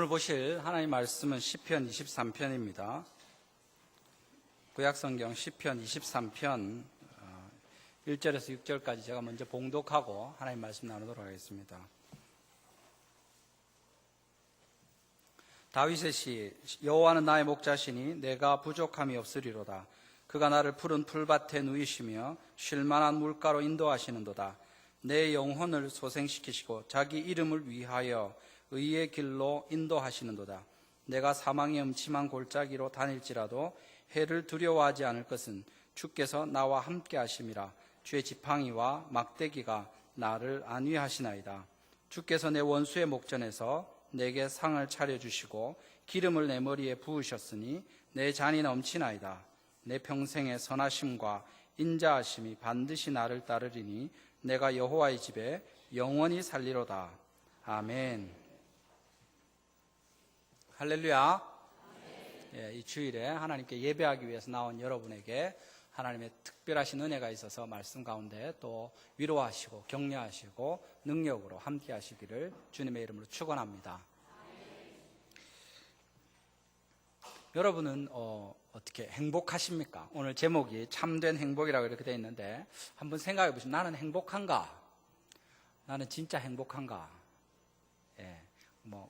오늘 보실 하나님 말씀은 시편 23편입니다. 구약성경 시편 23편 1절에서 6절까지 제가 먼저 봉독하고 하나님 말씀 나누도록 하겠습니다. 다윗의 시. 여호와는 나의 목자시니 내가 부족함이 없으리로다. 그가 나를 푸른 풀밭에 누이시며 쉴만한 물가로 인도하시는도다. 내 영혼을 소생시키시고 자기 이름을 위하여 의의 길로 인도하시는도다. 내가 사망의 음침한 골짜기로 다닐지라도 해를 두려워하지 않을 것은 주께서 나와 함께 하심이라. 주의 지팡이와 막대기가 나를 안위하시나이다. 주께서 내 원수의 목전에서 내게 상을 차려주시고 기름을 내 머리에 부으셨으니 내 잔이 넘치나이다. 내 평생의 선하심과 인자하심이 반드시 나를 따르리니 내가 여호와의 집에 영원히 살리로다. 아멘. 할렐루야. 이 주일에 하나님께 예배하기 위해서 나온 여러분에게 하나님의 특별하신 은혜가 있어서 말씀 가운데 또 위로하시고 격려하시고 능력으로 함께 하시기를 주님의 이름으로 축원합니다. 여러분은 어떻게 행복하십니까? 오늘 제목이 참된 행복이라고 이렇게 되어 있는데 한번 생각해 보시면 나는 행복한가? 나는 진짜 행복한가?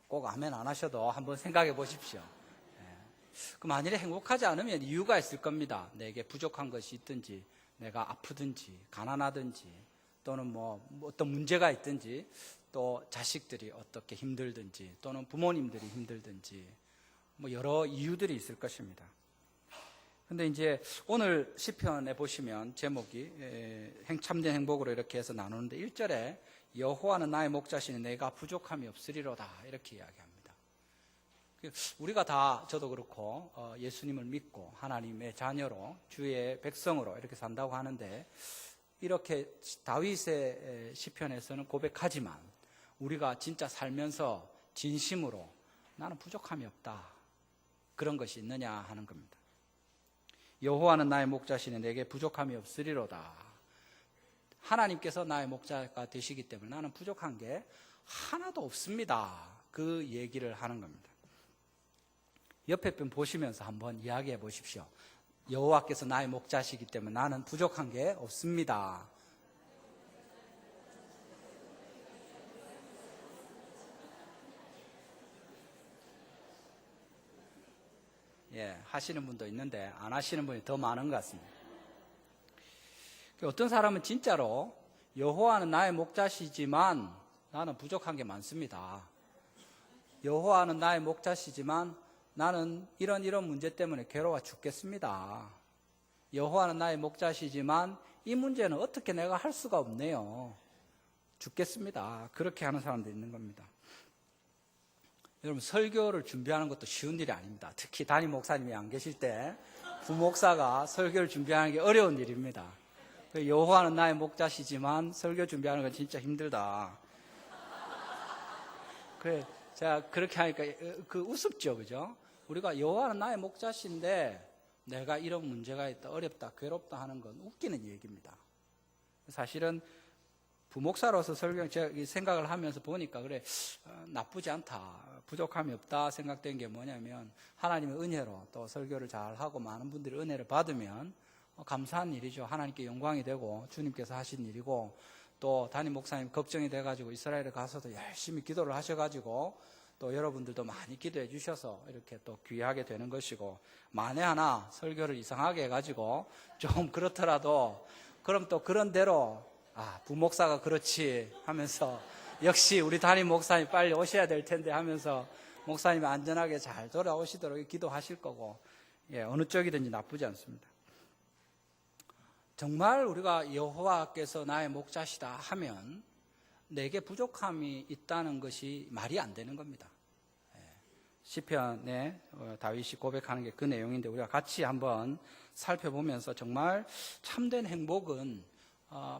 꼭 아멘 안 하셔도 한번 생각해 보십시오. 그 만일에 행복하지 않으면 이유가 있을 겁니다. 내게 부족한 것이 있든지, 내가 아프든지, 가난하든지, 또는 어떤 문제가 있든지, 또 자식들이 어떻게 힘들든지, 또는 부모님들이 힘들든지, 여러 이유들이 있을 것입니다. 근데 이제 오늘 시편에 보시면 제목이 참된 행복으로 이렇게 해서 나누는데 1절에 여호와는 나의 목자시니 내가 부족함이 없으리로다 이렇게 이야기합니다. 우리가 다 저도 그렇고 예수님을 믿고 하나님의 자녀로 주의 백성으로 이렇게 산다고 하는데 이렇게 다윗의 시편에서는 고백하지만 우리가 진짜 살면서 진심으로 나는 부족함이 없다 그런 것이 있느냐 하는 겁니다. 여호와는 나의 목자시니 내게 부족함이 없으리로다. 하나님께서 나의 목자가 되시기 때문에 나는 부족한 게 하나도 없습니다. 그 얘기를 하는 겁니다. 옆에 분 보시면서 한번 이야기해 보십시오. 여호와께서 나의 목자시기 때문에 나는 부족한 게 없습니다. 하시는 분도 있는데 안 하시는 분이 더 많은 것 같습니다. 어떤 사람은 진짜로 여호와는 나의 목자시지만 나는 부족한 게 많습니다. 여호와는 나의 목자시지만 나는 이런 문제 때문에 괴로워 죽겠습니다. 여호와는 나의 목자시지만 이 문제는 어떻게 내가 할 수가 없네요. 죽겠습니다. 그렇게 하는 사람도 있는 겁니다. 여러분 설교를 준비하는 것도 쉬운 일이 아닙니다. 특히 담임 목사님이 안 계실 때 부목사가 설교를 준비하는 게 어려운 일입니다. 여호와는 나의 목자시지만 설교 준비하는 건 진짜 힘들다. 그래, 제가 그렇게 하니까 우습죠, 그죠? 우리가 여호와는 나의 목자신데 내가 이런 문제가 있다, 어렵다, 괴롭다 하는 건 웃기는 얘기입니다. 사실은 부목사로서 제가 생각을 하면서 보니까 그래 나쁘지 않다, 부족함이 없다 생각된 게 뭐냐면 하나님의 은혜로 또 설교를 잘 하고 많은 분들이 은혜를 받으면 감사한 일이죠. 하나님께 영광이 되고 주님께서 하신 일이고 또 담임 목사님 걱정이 돼가지고 이스라엘에 가서도 열심히 기도를 하셔가지고 또 여러분들도 많이 기도해 주셔서 이렇게 또 귀하게 되는 것이고 만에 하나 설교를 이상하게 해가지고 좀 그렇더라도 그럼 또 그런 대로 부목사가 그렇지 하면서 역시 우리 담임 목사님 빨리 오셔야 될 텐데 하면서 목사님이 안전하게 잘 돌아오시도록 기도하실 거고 어느 쪽이든지 나쁘지 않습니다. 정말 우리가 여호와께서 나의 목자시다 하면 내게 부족함이 있다는 것이 말이 안 되는 겁니다. 시편에 다윗이 고백하는 게 그 내용인데 우리가 같이 한번 살펴보면서 정말 참된 행복은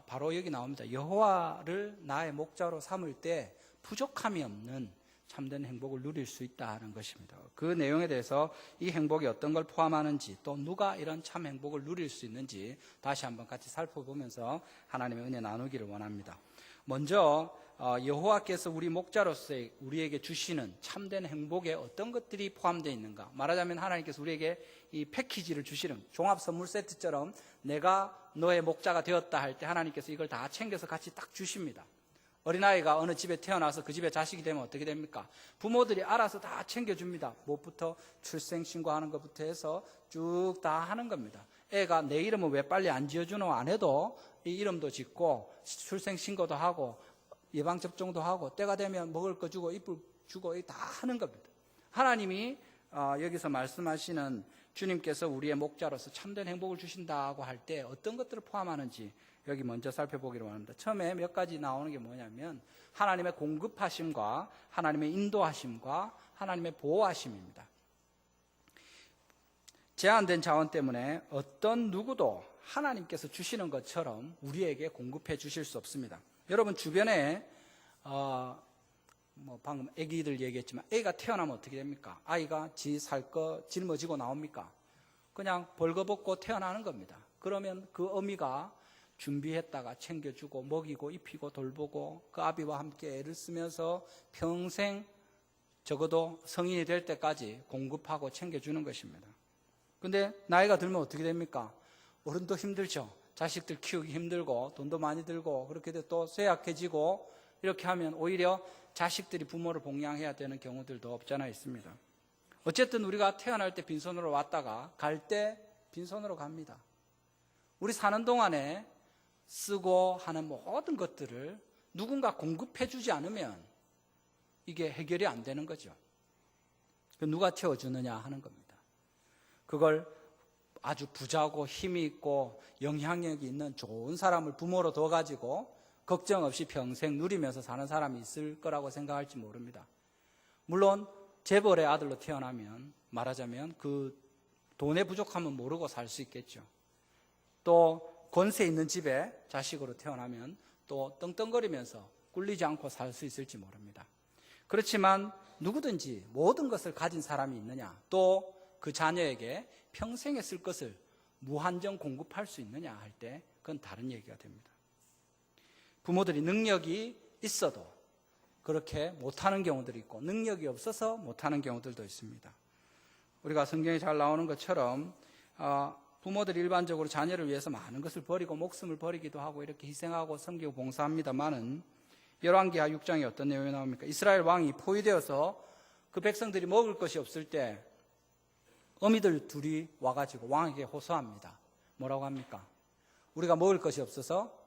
바로 여기 나옵니다. 여호와를 나의 목자로 삼을 때 부족함이 없는 참된 행복을 누릴 수 있다는 것입니다. 그 내용에 대해서 이 행복이 어떤 걸 포함하는지 또 누가 이런 참 행복을 누릴 수 있는지 다시 한번 같이 살펴보면서 하나님의 은혜 나누기를 원합니다. 먼저 여호와께서 우리 목자로서 우리에게 주시는 참된 행복에 어떤 것들이 포함되어 있는가? 말하자면 하나님께서 우리에게 이 패키지를 주시는 종합 선물 세트처럼 내가 너의 목자가 되었다 할 때 하나님께서 이걸 다 챙겨서 같이 딱 주십니다. 어린아이가 어느 집에 태어나서 그 집에 자식이 되면 어떻게 됩니까? 부모들이 알아서 다 챙겨줍니다. 무엇부터 출생신고하는 것부터 해서 쭉 다 하는 겁니다. 애가 내 이름은 왜 빨리 안 지어주노 안 해도 이 이름도 짓고 출생신고도 하고 예방접종도 하고 때가 되면 먹을 거 주고 이불 주고 다 하는 겁니다. 하나님이 여기서 말씀하시는 주님께서 우리의 목자로서 참된 행복을 주신다고 할 때 어떤 것들을 포함하는지 여기 먼저 살펴보기로 합니다. 처음에 몇 가지 나오는 게 뭐냐면 하나님의 공급하심과 하나님의 인도하심과 하나님의 보호하심입니다. 제한된 자원 때문에 어떤 누구도 하나님께서 주시는 것처럼 우리에게 공급해 주실 수 없습니다. 여러분 주변에 방금 아기들 얘기했지만 애가 태어나면 어떻게 됩니까? 아이가 지 살 거 짊어지고 나옵니까? 그냥 벌거벗고 태어나는 겁니다. 그러면 그 어미가 준비했다가 챙겨주고 먹이고 입히고 돌보고 그 아비와 함께 애를 쓰면서 평생 적어도 성인이 될 때까지 공급하고 챙겨주는 것입니다. 근데 나이가 들면 어떻게 됩니까? 어른도 힘들죠. 자식들 키우기 힘들고 돈도 많이 들고 그렇게 또 쇠약해지고 이렇게 하면 오히려 자식들이 부모를 봉양해야 되는 경우들도 없잖아 있습니다. 어쨌든 우리가 태어날 때 빈손으로 왔다가 갈 때 빈손으로 갑니다. 우리 사는 동안에 쓰고 하는 모든 것들을 누군가 공급해 주지 않으면 이게 해결이 안 되는 거죠. 누가 채워주느냐 하는 겁니다. 그걸 아주 부자고 힘이 있고 영향력이 있는 좋은 사람을 부모로 둬가지고 걱정 없이 평생 누리면서 사는 사람이 있을 거라고 생각할지 모릅니다. 물론 재벌의 아들로 태어나면 말하자면 그 돈의 부족함은 모르고 살 수 있겠죠. 또 권세 있는 집에 자식으로 태어나면 또 떵떵거리면서 꿀리지 않고 살 수 있을지 모릅니다. 그렇지만 누구든지 모든 것을 가진 사람이 있느냐, 또 그 자녀에게 평생에 쓸 것을 무한정 공급할 수 있느냐 할 때 그건 다른 얘기가 됩니다. 부모들이 능력이 있어도 그렇게 못하는 경우들이 있고 능력이 없어서 못하는 경우들도 있습니다. 우리가 성경에 잘 나오는 것처럼 부모들이 일반적으로 자녀를 위해서 많은 것을 버리고 목숨을 버리기도 하고 이렇게 희생하고 섬기고 봉사합니다만은 열왕기하 6장에 어떤 내용이 나옵니까? 이스라엘 왕이 포위되어서 그 백성들이 먹을 것이 없을 때 어미들 둘이 와가지고 왕에게 호소합니다. 뭐라고 합니까? 우리가 먹을 것이 없어서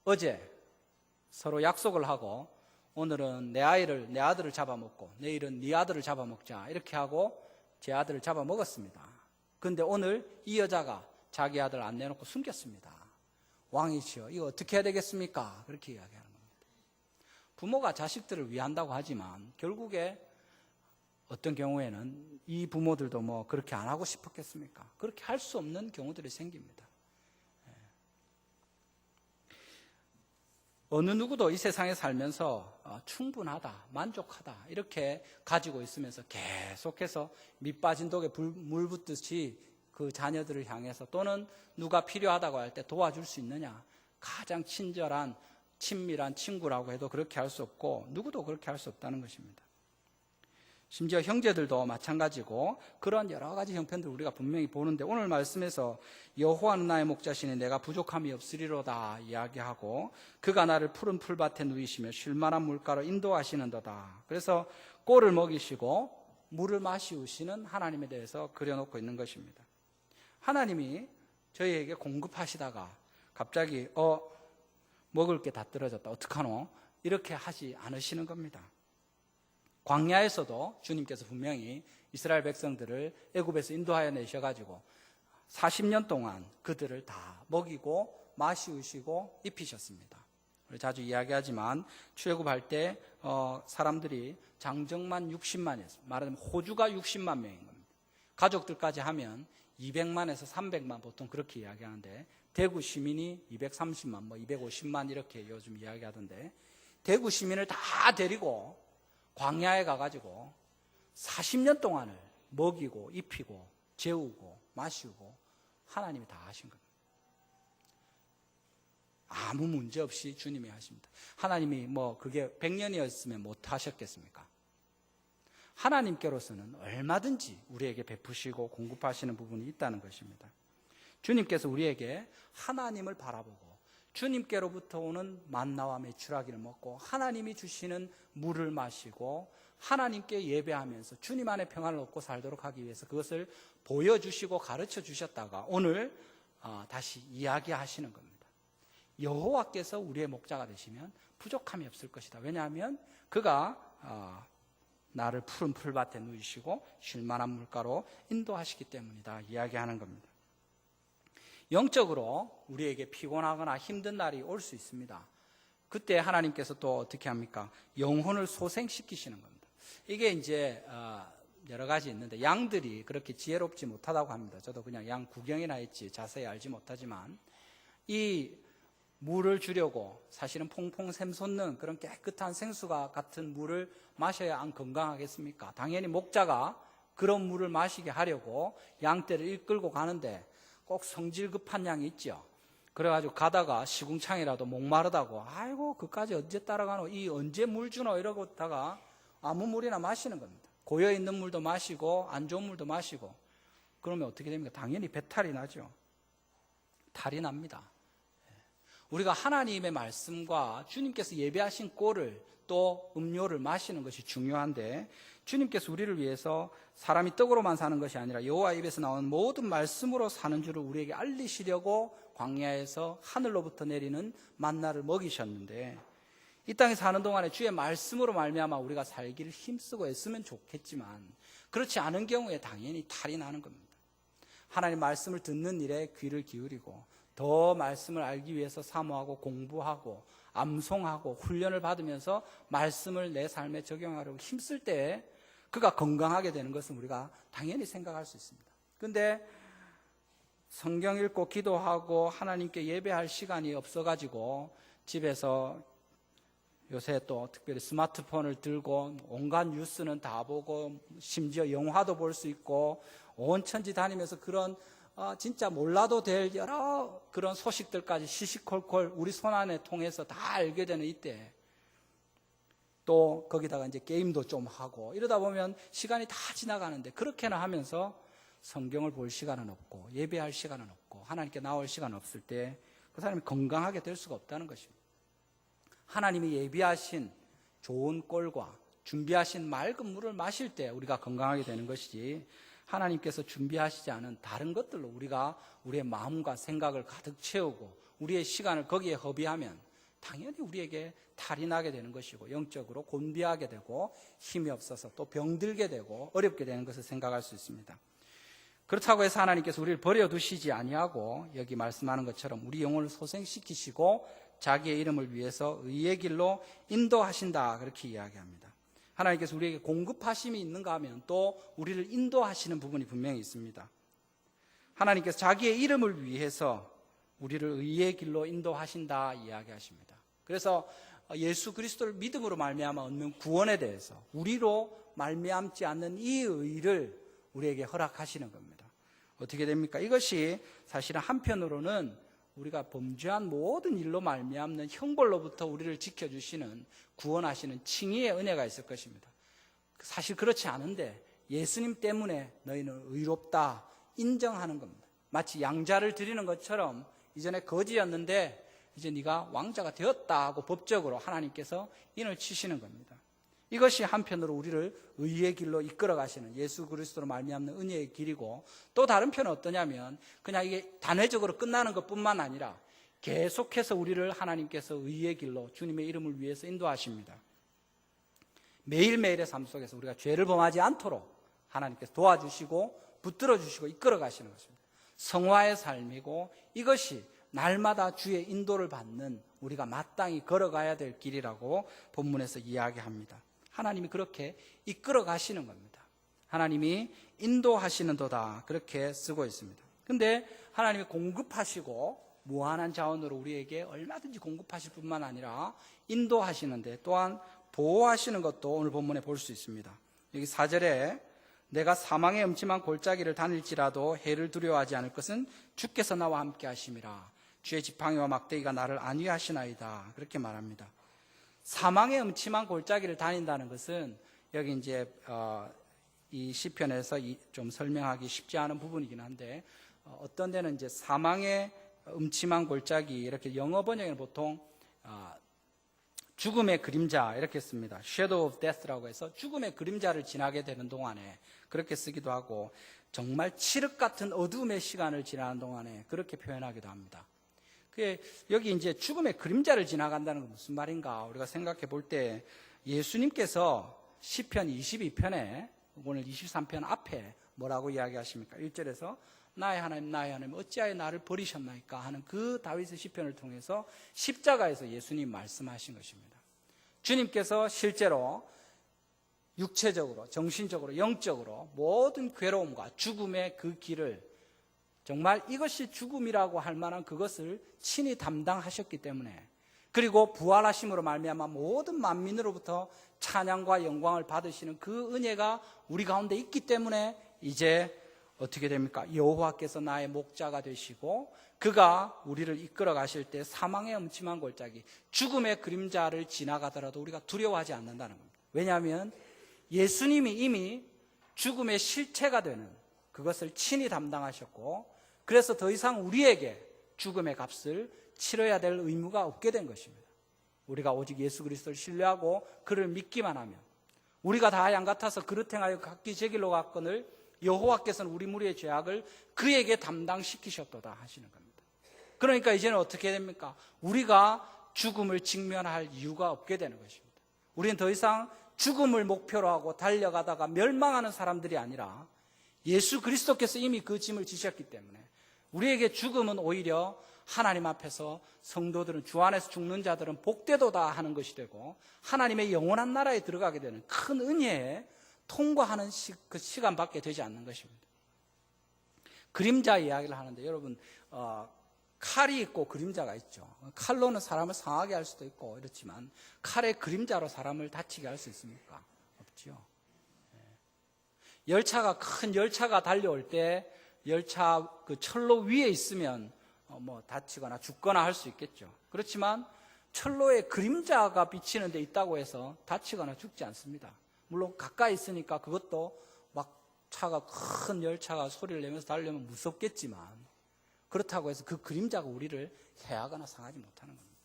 어제 서로 약속을 하고 오늘은 내 아들을 잡아먹고 내일은 네 아들을 잡아먹자 이렇게 하고 제 아들을 잡아먹었습니다. 그런데 오늘 이 여자가 자기 아들 안 내놓고 숨겼습니다. 왕이시여 이거 어떻게 해야 되겠습니까? 그렇게 이야기하는 겁니다. 부모가 자식들을 위한다고 하지만 결국에 어떤 경우에는 이 부모들도 뭐 그렇게 안 하고 싶었겠습니까? 그렇게 할 수 없는 경우들이 생깁니다. 어느 누구도 이 세상에 살면서 충분하다, 만족하다 이렇게 가지고 있으면서 계속해서 밑 빠진 독에 물 붓듯이 그 자녀들을 향해서 또는 누가 필요하다고 할 때 도와줄 수 있느냐, 가장 친절한 친밀한 친구라고 해도 그렇게 할 수 없고 누구도 그렇게 할 수 없다는 것입니다. 심지어 형제들도 마찬가지고 그런 여러 가지 형편들을 우리가 분명히 보는데 오늘 말씀에서 여호와는 나의 목자시니 내가 부족함이 없으리로다 이야기하고 그가 나를 푸른 풀밭에 누이시며 쉴만한 물가로 인도하시는도다. 그래서 꼴을 먹이시고 물을 마시우시는 하나님에 대해서 그려놓고 있는 것입니다. 하나님이 저희에게 공급하시다가 갑자기 먹을 게 다 떨어졌다 어떡하노? 이렇게 하지 않으시는 겁니다. 광야에서도 주님께서 분명히 이스라엘 백성들을 애굽에서 인도하여 내셔가지고 40년 동안 그들을 다 먹이고 마시우시고 입히셨습니다. 우리 자주 이야기하지만 출애굽할 때 사람들이 장정만 60만이었습니다. 말하자면 호주가 60만 명인 겁니다. 가족들까지 하면 200만에서 300만 보통 그렇게 이야기하는데 대구 시민이 230만, 250만 이렇게 요즘 이야기하던데 대구 시민을 다 데리고 광야에 가가지고 40년 동안을 먹이고 입히고 재우고 마시고 하나님이 다 하신 겁니다. 아무 문제 없이 주님이 하십니다. 하나님이 그게 100년이었으면 못 하셨겠습니까? 하나님께로서는 얼마든지 우리에게 베푸시고 공급하시는 부분이 있다는 것입니다. 주님께서 우리에게 하나님을 바라보고 주님께로부터 오는 만나와 메추라기를 먹고 하나님이 주시는 물을 마시고 하나님께 예배하면서 주님 안에 평안을 얻고 살도록 하기 위해서 그것을 보여주시고 가르쳐 주셨다가 오늘 다시 이야기하시는 겁니다. 여호와께서 우리의 목자가 되시면 부족함이 없을 것이다. 왜냐하면 그가 나를 푸른 풀밭에 누이시고 쉴만한 물가로 인도하시기 때문이다 이야기하는 겁니다. 영적으로 우리에게 피곤하거나 힘든 날이 올 수 있습니다. 그때 하나님께서 또 어떻게 합니까? 영혼을 소생시키시는 겁니다. 이게 이제 여러 가지 있는데 양들이 그렇게 지혜롭지 못하다고 합니다. 저도 그냥 양 구경이나 했지 자세히 알지 못하지만 이 물을 주려고 사실은 퐁퐁 샘솟는 그런 깨끗한 생수가 같은 물을 마셔야 안 건강하겠습니까? 당연히 목자가 그런 물을 마시게 하려고 양떼를 이끌고 가는데 꼭 성질 급한 양이 있죠. 그래가지고 가다가 시궁창이라도 목마르다고 아이고 그까지 언제 따라가노 이 언제 물 주노 이러고 있다가 아무 물이나 마시는 겁니다. 고여있는 물도 마시고 안 좋은 물도 마시고 그러면 어떻게 됩니까? 당연히 배탈이 나죠. 탈이 납니다. 우리가 하나님의 말씀과 주님께서 예배하신 꼴을 또 음료를 마시는 것이 중요한데 주님께서 우리를 위해서 사람이 떡으로만 사는 것이 아니라 여호와 입에서 나오는 모든 말씀으로 사는 줄을 우리에게 알리시려고 광야에서 하늘로부터 내리는 만나를 먹이셨는데 이 땅에 사는 동안에 주의 말씀으로 말미암아 우리가 살기를 힘쓰고 애쓰면 좋겠지만 그렇지 않은 경우에 당연히 탈이 나는 겁니다. 하나님 말씀을 듣는 일에 귀를 기울이고 더 말씀을 알기 위해서 사모하고 공부하고 암송하고 훈련을 받으면서 말씀을 내 삶에 적용하려고 힘쓸 때 그가 건강하게 되는 것은 우리가 당연히 생각할 수 있습니다. 그런데 성경 읽고 기도하고 하나님께 예배할 시간이 없어가지고 집에서 요새 또 특별히 스마트폰을 들고 온갖 뉴스는 다 보고 심지어 영화도 볼 수 있고 온 천지 다니면서 그런 진짜 몰라도 될 여러 그런 소식들까지 시시콜콜 우리 손안에 통해서 다 알게 되는 이때 또 거기다가 이제 게임도 좀 하고 이러다 보면 시간이 다 지나가는데 그렇게나 하면서 성경을 볼 시간은 없고 예배할 시간은 없고 하나님께 나올 시간은 없을 때 그 사람이 건강하게 될 수가 없다는 것입니다. 하나님이 예비하신 좋은 꼴과 준비하신 맑은 물을 마실 때 우리가 건강하게 되는 것이지 하나님께서 준비하시지 않은 다른 것들로 우리가 우리의 마음과 생각을 가득 채우고 우리의 시간을 거기에 허비하면 당연히 우리에게 탈이 나게 되는 것이고 영적으로 곤비하게 되고 힘이 없어서 또 병들게 되고 어렵게 되는 것을 생각할 수 있습니다. 그렇다고 해서 하나님께서 우리를 버려두시지 아니하고 여기 말씀하는 것처럼 우리 영혼을 소생시키시고 자기의 이름을 위해서 의의 길로 인도하신다 그렇게 이야기합니다. 하나님께서 우리에게 공급하심이 있는가 하면 또 우리를 인도하시는 부분이 분명히 있습니다. 하나님께서 자기의 이름을 위해서 우리를 의의 길로 인도하신다 이야기하십니다. 그래서 예수 그리스도를 믿음으로 말미암아 얻는 구원에 대해서 우리로 말미암지 않는 이 의를 우리에게 허락하시는 겁니다. 어떻게 됩니까? 이것이 사실은 한편으로는 우리가 범죄한 모든 일로 말미암는 형벌로부터 우리를 지켜주시는 구원하시는 칭의의 은혜가 있을 것입니다. 사실 그렇지 않은데 예수님 때문에 너희는 의롭다 인정하는 겁니다. 마치 양자를 드리는 것처럼 이전에 거지였는데 이제 네가 왕자가 되었다 하고 법적으로 하나님께서 인을 치시는 겁니다. 이것이 한편으로 우리를 의의 길로 이끌어 가시는 예수 그리스도로 말미암는 은혜의 길이고 또 다른 편은 어떠냐면 그냥 이게 단회적으로 끝나는 것뿐만 아니라 계속해서 우리를 하나님께서 의의 길로 주님의 이름을 위해서 인도하십니다. 매일매일의 삶 속에서 우리가 죄를 범하지 않도록 하나님께서 도와주시고 붙들어 주시고 이끌어 가시는 것입니다. 성화의 삶이고 이것이 날마다 주의 인도를 받는 우리가 마땅히 걸어가야 될 길이라고 본문에서 이야기합니다. 하나님이 그렇게 이끌어 가시는 겁니다. 하나님이 인도하시는도다 그렇게 쓰고 있습니다. 그런데 하나님이 공급하시고 무한한 자원으로 우리에게 얼마든지 공급하실 뿐만 아니라 인도하시는데 또한 보호하시는 것도 오늘 본문에 볼 수 있습니다. 여기 4절에 내가 사망의 음침한 골짜기를 다닐지라도 해를 두려워하지 않을 것은 주께서 나와 함께 하심이라. 주의 지팡이와 막대기가 나를 안위하시나이다. 그렇게 말합니다. 사망의 음침한 골짜기를 다닌다는 것은 여기 이제 이 시편에서 좀 설명하기 쉽지 않은 부분이긴 한데, 어떤 데는 이제 사망의 음침한 골짜기, 이렇게 영어 번역에는 보통 죽음의 그림자 이렇게 씁니다. Shadow of Death라고 해서 죽음의 그림자를 지나게 되는 동안에 그렇게 쓰기도 하고, 정말 칠흑 같은 어둠의 시간을 지나는 동안에 그렇게 표현하기도 합니다. 여기 이제 죽음의 그림자를 지나간다는 건 무슨 말인가? 우리가 생각해 볼 때 예수님께서 시편 22편에 오늘 23편 앞에 뭐라고 이야기하십니까? 1절에서 나의 하나님 나의 하나님 어찌하여 나를 버리셨나이까 하는 그 다윗의 시편을 통해서 십자가에서 예수님 말씀하신 것입니다. 주님께서 실제로 육체적으로, 정신적으로, 영적으로 모든 괴로움과 죽음의 그 길을, 정말 이것이 죽음이라고 할 만한 그것을 친히 담당하셨기 때문에, 그리고 부활하심으로 말미암아 모든 만민으로부터 찬양과 영광을 받으시는 그 은혜가 우리 가운데 있기 때문에 이제 어떻게 됩니까? 여호와께서 나의 목자가 되시고 그가 우리를 이끌어 가실 때 사망의 음침한 골짜기, 죽음의 그림자를 지나가더라도 우리가 두려워하지 않는다는 겁니다. 왜냐하면 예수님이 이미 죽음의 실체가 되는 그것을 친히 담당하셨고, 그래서 더 이상 우리에게 죽음의 값을 치러야 될 의무가 없게 된 것입니다. 우리가 오직 예수 그리스도를 신뢰하고 그를 믿기만 하면, 우리가 다 양 같아서 그릇 행하여 각기 제 길로 갔거늘 여호와께서는 우리 무리의 죄악을 그에게 담당시키셨도다 하시는 겁니다. 그러니까 이제는 어떻게 됩니까? 우리가 죽음을 직면할 이유가 없게 되는 것입니다. 우리는 더 이상 죽음을 목표로 하고 달려가다가 멸망하는 사람들이 아니라 예수 그리스도께서 이미 그 짐을 지셨기 때문에 우리에게 죽음은 오히려 하나님 앞에서 성도들은, 주 안에서 죽는 자들은 복되도다 하는 것이 되고 하나님의 영원한 나라에 들어가게 되는 큰 은혜에 통과하는 그 시간밖에 되지 않는 것입니다. 그림자 이야기를 하는데, 여러분 칼이 있고 그림자가 있죠. 칼로는 사람을 상하게 할 수도 있고 이렇지만 칼의 그림자로 사람을 다치게 할 수 있습니까? 없죠. 열차가, 큰 열차가 달려올 때 열차 그 철로 위에 있으면 뭐 다치거나 죽거나 할 수 있겠죠. 그렇지만 철로에 그림자가 비치는 데 있다고 해서 다치거나 죽지 않습니다. 물론 가까이 있으니까 그것도 막 차가, 큰 열차가 소리를 내면서 달려면 무섭겠지만, 그렇다고 해서 그 그림자가 우리를 해하거나 상하지 못하는 겁니다.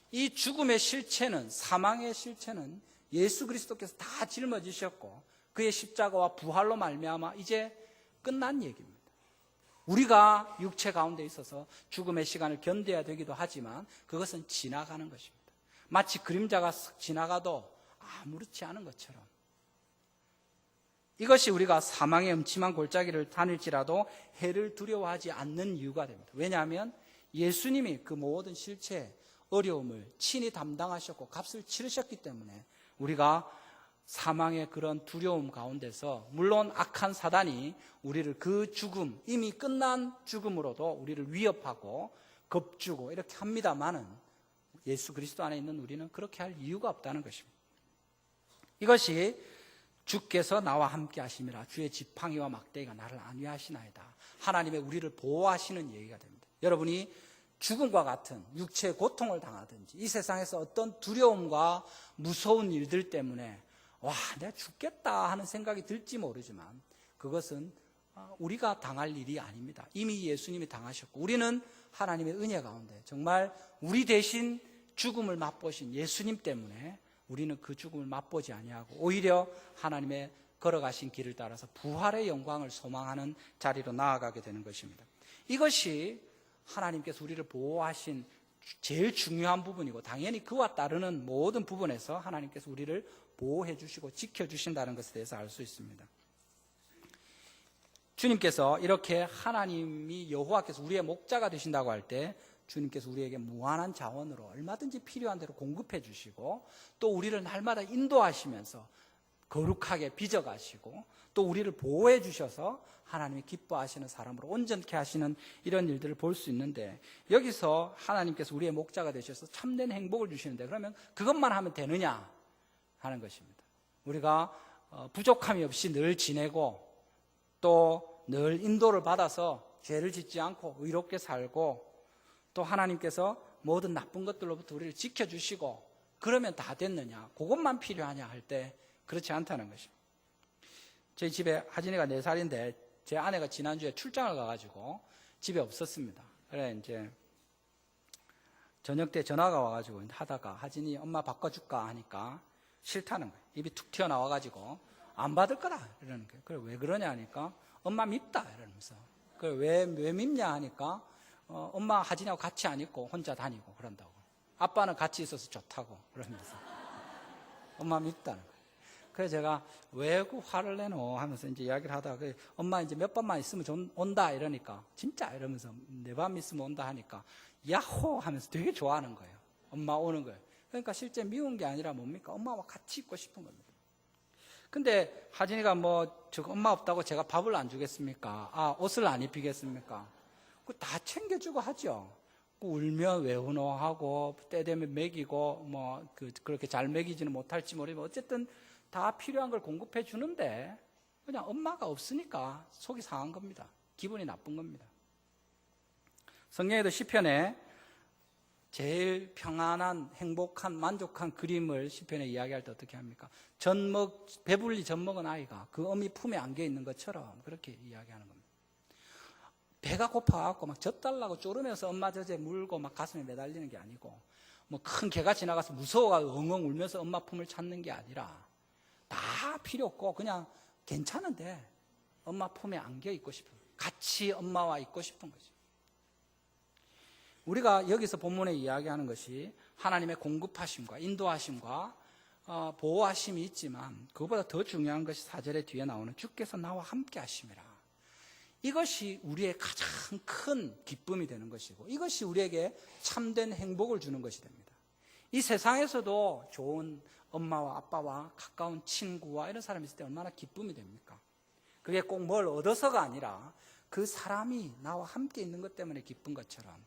이 죽음의 실체는, 사망의 실체는 예수 그리스도께서 다 짊어지셨고 그의 십자가와 부활로 말미암아 이제 끝난 얘기입니다. 우리가 육체 가운데 있어서 죽음의 시간을 견뎌야 되기도 하지만 그것은 지나가는 것입니다. 마치 그림자가 쓱 지나가도 아무렇지 않은 것처럼, 이것이 우리가 사망의 음침한 골짜기를 다닐지라도 해를 두려워하지 않는 이유가 됩니다. 왜냐하면 예수님이 그 모든 실체, 어려움을 친히 담당하셨고 값을 치르셨기 때문에 우리가 사망의 그런 두려움 가운데서, 물론 악한 사단이 우리를 그 죽음, 이미 끝난 죽음으로도 우리를 위협하고 겁주고 이렇게 합니다마는 예수 그리스도 안에 있는 우리는 그렇게 할 이유가 없다는 것입니다. 이것이 주께서 나와 함께 하심이라 주의 지팡이와 막대기가 나를 안위하시나이다, 하나님의 우리를 보호하시는 얘기가 됩니다. 여러분이 죽음과 같은 육체의 고통을 당하든지 이 세상에서 어떤 두려움과 무서운 일들 때문에 와, 내가 죽겠다 하는 생각이 들지 모르지만 그것은 우리가 당할 일이 아닙니다. 이미 예수님이 당하셨고 우리는 하나님의 은혜 가운데 정말 우리 대신 죽음을 맛보신 예수님 때문에 우리는 그 죽음을 맛보지 아니하고 오히려 하나님의 걸어가신 길을 따라서 부활의 영광을 소망하는 자리로 나아가게 되는 것입니다. 이것이 하나님께서 우리를 보호하신 제일 중요한 부분이고, 당연히 그와 따르는 모든 부분에서 하나님께서 우리를 보호해 주시고 지켜주신다는 것에 대해서 알 수 있습니다. 주님께서 이렇게 하나님이, 여호와께서 우리의 목자가 되신다고 할 때 주님께서 우리에게 무한한 자원으로 얼마든지 필요한 대로 공급해 주시고 또 우리를 날마다 인도하시면서 거룩하게 빚어가시고 또 우리를 보호해 주셔서 하나님이 기뻐하시는 사람으로 온전케 하시는 이런 일들을 볼 수 있는데, 여기서 하나님께서 우리의 목자가 되셔서 참된 행복을 주시는데 그러면 그것만 하면 되느냐 하는 것입니다. 우리가 부족함이 없이 늘 지내고 또 늘 인도를 받아서 죄를 짓지 않고 의롭게 살고 또 하나님께서 모든 나쁜 것들로부터 우리를 지켜주시고 그러면 다 됐느냐, 그것만 필요하냐 할 때 그렇지 않다는 것입니다. 저희 집에 하진이가 4살인데 제 아내가 지난주에 출장을 가가지고 집에 없었습니다. 그래 이제 저녁 때 전화가 와가지고 하다가 하진이 엄마 바꿔줄까 하니까 싫다는 거예요. 입이 툭 튀어나와가지고 안 받을 거다 이러는 거예요. 그래 왜 그러냐 하니까 엄마 밉다 이러면서. 그래 왜 밉냐 하니까 엄마 하진이하고 같이 안 있고 혼자 다니고 그런다고. 아빠는 같이 있어서 좋다고 그러면서 엄마 밉다는 거예요. 그래서 제가 왜 그 화를 내노 하면서 이제 이야기를 하다가 엄마 이제 몇 번만 있으면 온다 이러니까 진짜 이러면서 4번 있으면 온다 하니까 야호 하면서 되게 좋아하는 거예요. 엄마 오는 거예요. 그러니까 실제 미운 게 아니라 뭡니까? 엄마와 같이 있고 싶은 겁니다. 근데 하진이가 저 엄마 없다고 제가 밥을 안 주겠습니까? 옷을 안 입히겠습니까? 그거 다 챙겨주고 하죠. 울면 왜 우노 하고 때 되면 먹이고 그렇게 잘 먹이지는 못할지 모르지만 어쨌든 다 필요한 걸 공급해 주는데 그냥 엄마가 없으니까 속이 상한 겁니다. 기분이 나쁜 겁니다. 성경에도 시편에 제일 평안한, 행복한, 만족한 그림을 시편에 이야기할 때 어떻게 합니까? 배불리 젖먹은 아이가 그 어미 품에 안겨 있는 것처럼 그렇게 이야기하는 겁니다. 배가 고파갖고 막 젖 달라고 쪼르면서 엄마 젖에 물고 막 가슴에 매달리는 게 아니고 큰 개가 지나가서 무서워가 엉엉 울면서 엄마 품을 찾는 게 아니라 다 필요 없고 그냥 괜찮은데 엄마 품에 안겨 있고 싶은 거예요. 같이 엄마와 있고 싶은 거죠. 우리가 여기서 본문에 이야기하는 것이 하나님의 공급하심과 인도하심과 보호하심이 있지만 그것보다 더 중요한 것이 4절의 뒤에 나오는 주께서 나와 함께 하심이라. 이것이 우리의 가장 큰 기쁨이 되는 것이고 이것이 우리에게 참된 행복을 주는 것이 됩니다. 이 세상에서도 좋은 엄마와 아빠와 가까운 친구와 이런 사람이 있을 때 얼마나 기쁨이 됩니까? 그게 꼭 뭘 얻어서가 아니라 그 사람이 나와 함께 있는 것 때문에 기쁜 것처럼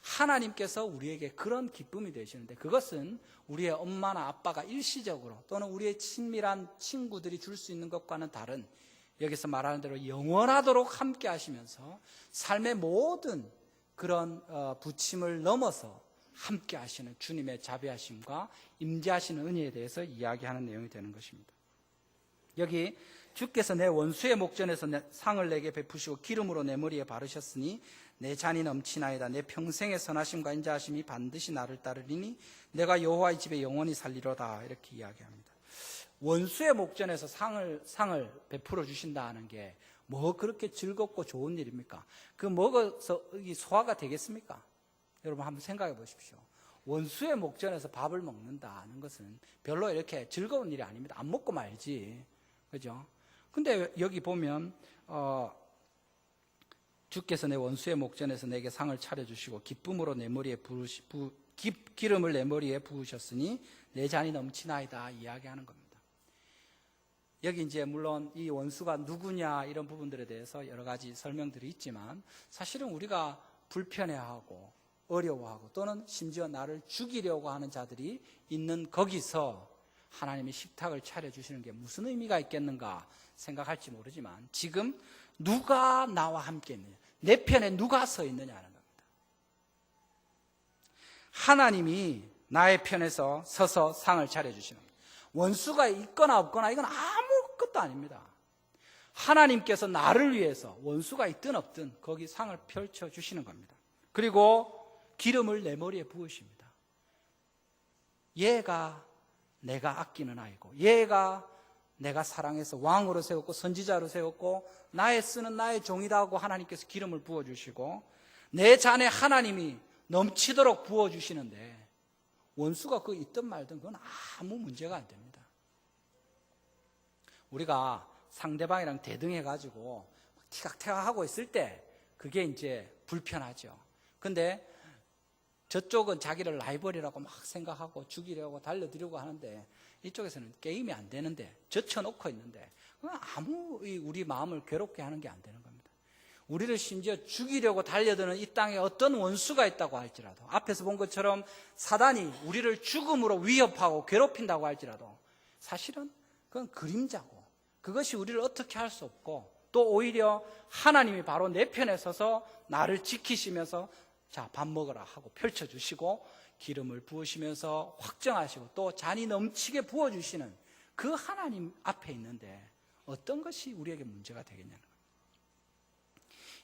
하나님께서 우리에게 그런 기쁨이 되시는데 그것은 우리의 엄마나 아빠가 일시적으로 또는 우리의 친밀한 친구들이 줄 수 있는 것과는 다른 여기서 말하는 대로 영원하도록 함께 하시면서 삶의 모든 그런 부침을 넘어서 함께 하시는 주님의 자비하심과 임재하시는 은혜에 대해서 이야기하는 내용이 되는 것입니다. 여기 주께서 내 원수의 목전에서 상을 내게 베푸시고 기름으로 내 머리에 바르셨으니 내 잔이 넘치나이다. 내 평생의 선하심과 인자하심이 반드시 나를 따르리니 내가 여호와의 집에 영원히 살리로다. 이렇게 이야기합니다. 원수의 목전에서 상을 베풀어 주신다 하는 게 뭐 그렇게 즐겁고 좋은 일입니까? 그 먹어서 소화가 되겠습니까? 여러분 한번 생각해 보십시오. 원수의 목전에서 밥을 먹는다는 것은 별로 이렇게 즐거운 일이 아닙니다. 안 먹고 말지. 그죠? 근데 여기 보면 주께서 내 원수의 목전에서 내게 상을 차려주시고 기쁨으로 내 머리에 기름을 내 머리에 부으셨으니 내 잔이 넘치나이다 이야기하는 겁니다. 여기 이제 물론 이 원수가 누구냐 이런 부분들에 대해서 여러 가지 설명들이 있지만 사실은 우리가 불편해하고 어려워하고 또는 심지어 나를 죽이려고 하는 자들이 있는 거기서 하나님이 식탁을 차려주시는 게 무슨 의미가 있겠는가 생각할지 모르지만 지금 누가 나와 함께 있느냐, 내 편에 누가 서 있느냐는 겁니다. 하나님이 나의 편에서 서서 상을 차려주시는 겁니다. 원수가 있거나 없거나 이건 아무것도 아닙니다. 하나님께서 나를 위해서 원수가 있든 없든 거기 상을 펼쳐주시는 겁니다. 그리고 기름을 내 머리에 부으십니다. 얘가 내가 아끼는 아이고 얘가 내가 사랑해서 왕으로 세웠고 선지자로 세웠고 나의 쓰는 나의 종이다 하고 하나님께서 기름을 부어주시고 내 잔에 하나님이 넘치도록 부어주시는데 원수가 그 있든 말든 그건 아무 문제가 안 됩니다. 우리가 상대방이랑 대등해가지고 티각태각하고 있을 때 그게 이제 불편하죠. 근데 저쪽은 자기를 라이벌이라고 막 생각하고 죽이려고 달려들려고 하는데 이쪽에서는 게임이 안 되는데 젖혀놓고 있는데 아무 우리 마음을 괴롭게 하는 게 안 되는 겁니다. 우리를 심지어 죽이려고 달려드는 이 땅에 어떤 원수가 있다고 할지라도 앞에서 본 것처럼 사단이 우리를 죽음으로 위협하고 괴롭힌다고 할지라도 사실은 그건 그림자고 그것이 우리를 어떻게 할 수 없고 또 오히려 하나님이 바로 내 편에 서서 나를 지키시면서 자, 밥 먹어라 하고 펼쳐주시고 기름을 부으시면서 확정하시고 또 잔이 넘치게 부어주시는 그 하나님 앞에 있는데 어떤 것이 우리에게 문제가 되겠냐는 겁니다.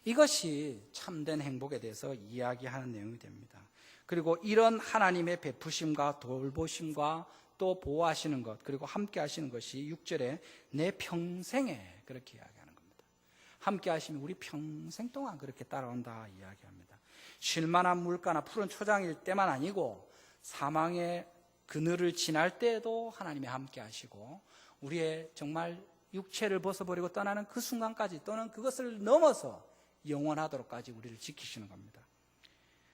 이것이 참된 행복에 대해서 이야기하는 내용이 됩니다. 그리고 이런 하나님의 베푸심과 돌보심과 또 보호하시는 것, 그리고 함께 하시는 것이 6절에 내 평생에 그렇게 이야기하는 겁니다. 함께 하시면 우리 평생 동안 그렇게 따라온다 이야기합니다. 쉴만한 물가나 푸른 초장일 때만 아니고 사망의 그늘을 지날 때에도 하나님이 함께 하시고 우리의 정말 육체를 벗어버리고 떠나는 그 순간까지 또는 그것을 넘어서 영원하도록까지 우리를 지키시는 겁니다.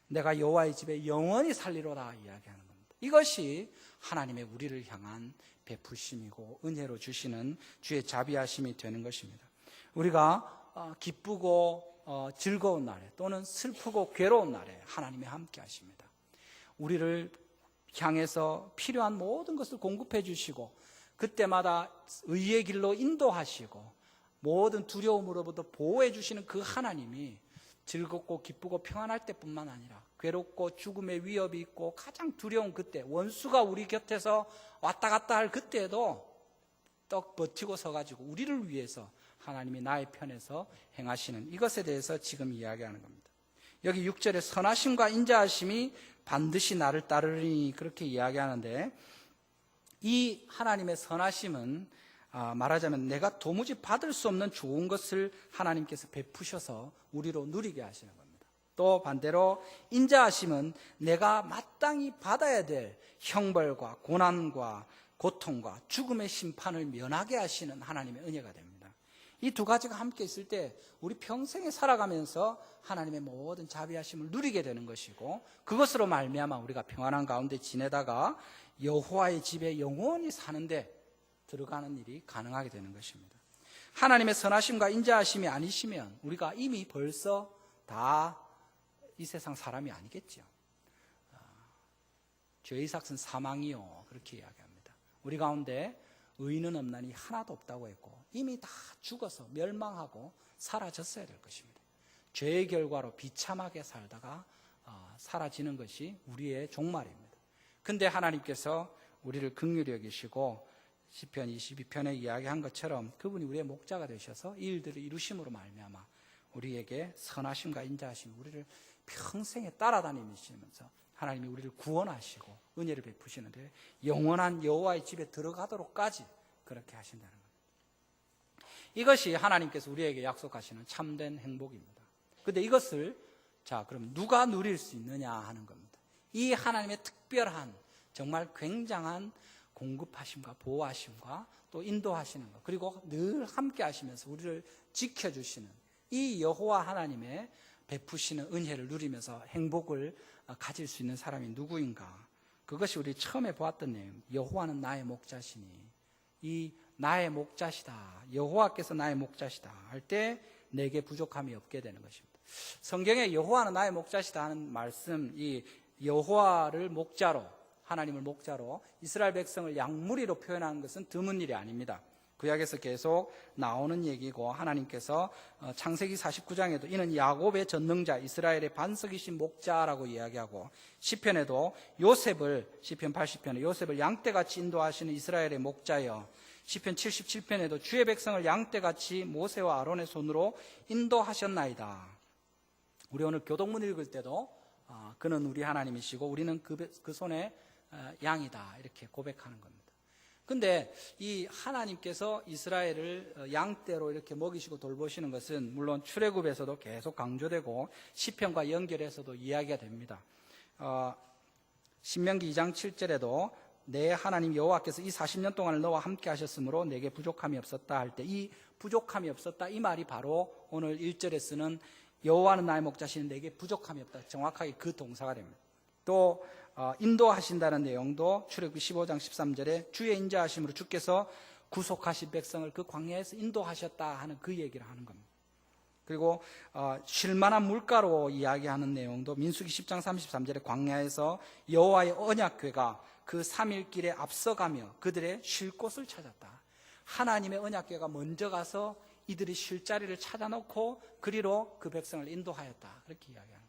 내가 여호와의 집에 영원히 살리로다 이야기하는 겁니다. 이것이 하나님의 우리를 향한 베푸심이고 은혜로 주시는 주의 자비하심이 되는 것입니다. 우리가 기쁘고 즐거운 날에 또는 슬프고 괴로운 날에 하나님이 함께 하십니다. 우리를 향해서 필요한 모든 것을 공급해 주시고 그때마다 의의 길로 인도하시고 모든 두려움으로부터 보호해 주시는 그 하나님이 즐겁고 기쁘고 평안할 때뿐만 아니라 괴롭고 죽음의 위협이 있고 가장 두려운 그때, 원수가 우리 곁에서 왔다 갔다 할 그때에도 떡 버티고 서가지고 우리를 위해서 하나님이 나의 편에서 행하시는 이것에 대해서 지금 이야기하는 겁니다. 여기 6절에 선하심과 인자하심이 반드시 나를 따르리니 그렇게 이야기하는데, 이 하나님의 선하심은 말하자면 내가 도무지 받을 수 없는 좋은 것을 하나님께서 베푸셔서 우리로 누리게 하시는 겁니다. 또 반대로 인자하심은 내가 마땅히 받아야 될 형벌과 고난과 고통과 죽음의 심판을 면하게 하시는 하나님의 은혜가 됩니다. 이 두 가지가 함께 있을 때 우리 평생에 살아가면서 하나님의 모든 자비하심을 누리게 되는 것이고, 그것으로 말미암아 우리가 평안한 가운데 지내다가 여호와의 집에 영원히 사는데 들어가는 일이 가능하게 되는 것입니다. 하나님의 선하심과 인자하심이 아니시면 우리가 이미 벌써 다 이 세상 사람이 아니겠죠. 죄의 삭은 사망이요 그렇게 이야기합니다. 우리 가운데 의인은 없나니 하나도 없다고 했고 이미 다 죽어서 멸망하고 사라졌어야 될 것입니다. 죄의 결과로 비참하게 살다가 사라지는 것이 우리의 종말입니다. 근데 하나님께서 우리를 긍휼히 여기시고 시편 22편에 이야기한 것처럼 그분이 우리의 목자가 되셔서 이 일들을 이루심으로 말미암아 우리에게 선하심과 인자하심, 우리를 평생에 따라다니시면서 하나님이 우리를 구원하시고 은혜를 베푸시는데 영원한 여호와의 집에 들어가도록까지 그렇게 하신다는 겁니다. 이것이 하나님께서 우리에게 약속하시는 참된 행복입니다. 그런데 이것을 그럼 누가 누릴 수 있느냐 하는 겁니다. 이 하나님의 특별한 정말 굉장한 공급하심과 보호하심과 또 인도하시는 것, 그리고 늘 함께 하시면서 우리를 지켜주시는 이 여호와 하나님의 베푸시는 은혜를 누리면서 행복을 가질 수 있는 사람이 누구인가? 그것이 우리 처음에 보았던 내용. 여호와는 나의 목자시니, 이 나의 목자시다, 여호와께서 나의 목자시다 할 때 내게 부족함이 없게 되는 것입니다. 성경에 여호와는 나의 목자시다 하는 말씀, 이 여호와를 목자로, 하나님을 목자로 이스라엘 백성을 양무리로 표현하는 것은 드문 일이 아닙니다. 구약에서 계속 나오는 얘기고, 하나님께서 창세기 49장에도 이는 야곱의 전능자 이스라엘의 반석이신 목자라고 이야기하고, 시편에도 요셉을, 시편 80편에 요셉을 양떼같이 인도하시는 이스라엘의 목자여, 시편 77편에도 주의 백성을 양떼같이 모세와 아론의 손으로 인도하셨나이다. 우리 오늘 교동문 읽을 때도 그는 우리 하나님이시고 우리는 그 손에 양이다 이렇게 고백하는 겁니다. 근데 이 하나님께서 이스라엘을 양떼로 이렇게 먹이시고 돌보시는 것은 물론 출애굽에서도 계속 강조되고 시편과 연결해서도 이야기가 됩니다. 신명기 2장 7절에도 내 하나님 여호와께서 이 40년 동안을 너와 함께 하셨으므로 내게 부족함이 없었다 할 때 이 부족함이 없었다 이 말이 바로 오늘 1절에 쓰는 여호와는 나의 목자시니 내게 부족함이 없다, 정확하게 그 동사가 됩니다. 또 인도하신다는 내용도 출애굽기 15장 13절에 주의 인자하심으로 주께서 구속하신 백성을 그 광야에서 인도하셨다 하는 그 얘기를 하는 겁니다. 그리고 쉴만한 물가로 이야기하는 내용도 민수기 10장 33절에 광야에서 여호와의 언약궤가 그 3일 길에 앞서가며 그들의 쉴 곳을 찾았다. 하나님의 언약궤가 먼저 가서 이들이 쉴 자리를 찾아놓고 그리로 그 백성을 인도하였다, 그렇게 이야기하는 겁니다.